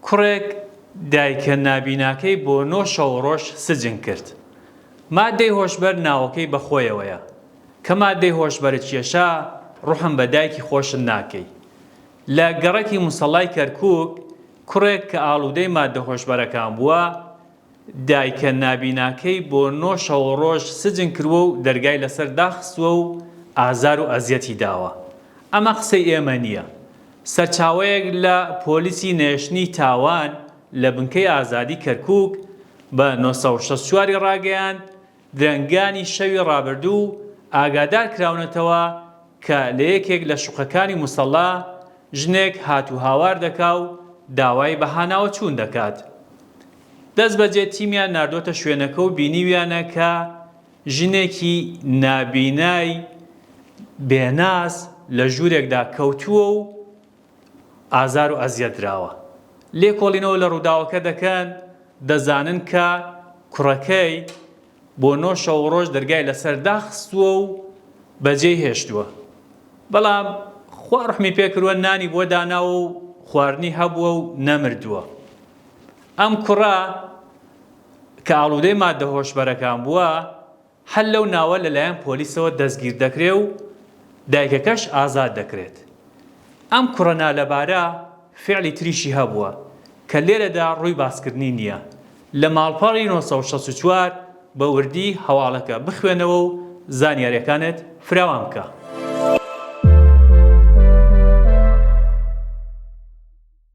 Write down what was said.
کوڕێک دایکە نابیناکەی بۆ 9 شەو ڕۆژ سجن کرد. مادەی هۆشبەر ناوەکەی بەخۆیەوەیە کە مادەی هۆشبەرت کێشا ڕوحم بە دایکی خۆشت ناکەی. لە گەڕەکی موسەڵای کەرکووک کوڕێک کە ئاڵوودەی مادە هۆشبەرەکان بووە دایکە نابیناکەی بۆ 9 شەو ڕۆژ سجن کردووە و دەرگای لەسەر داخستووە و ئازار و ئەزیەتی داوە. ئەمە قسەی ئێمە نییە. سەرچاوەیەک لە پۆلیسی نێشتنی تاوان لە بنکەی ئازادی کەرکووک بە 964 ڕاگەیاند درەنگانی شەوی ڕابردوو ئاگادار کراونەتەوە کە لە یەکێک لە شوقەکانی موسەڵا ژنێک هاتوو هاوار دەکا و داوای بەهاناوە چوون دەکات. دەست بەجێ تیمیان ناردۆتە شوێنەکە و بینیویانە کە ژنێکی نابینای بێناس لە ژوورێکدا کەوتووە و ئازار و ئەزیەت دراوە. لێ کۆڵینەوە لە ڕووداوەکە دەکەن دەزانن کە کوڕەکەی بۆ 9 شەو ڕۆژ دەرگای لەسەر داخستووە و بەجێی هێشتووە. بەڵام خوا ڕحمی پێکردووە نانی بۆ داناوە و خواردنی هەبووە و نەمردووە. ئەم کوڕە کە ئاڵوودەی مادە هۆشبەرەکان بووە هەر لەو ناوە لەلایەن پۆلیسەوە دەستگیر دەکرێ و دایکەکەش ئازاد دەکرێت. ئەم کوڕە نالەبارە فعلی تریشی هەبووە کە لێرەدا ڕووی باسکردنی نییە. لە ماڵپەڕی 964 بە وردی هەواڵەکە بخوێنەوە و زانیاریەکانت فراوان بکە.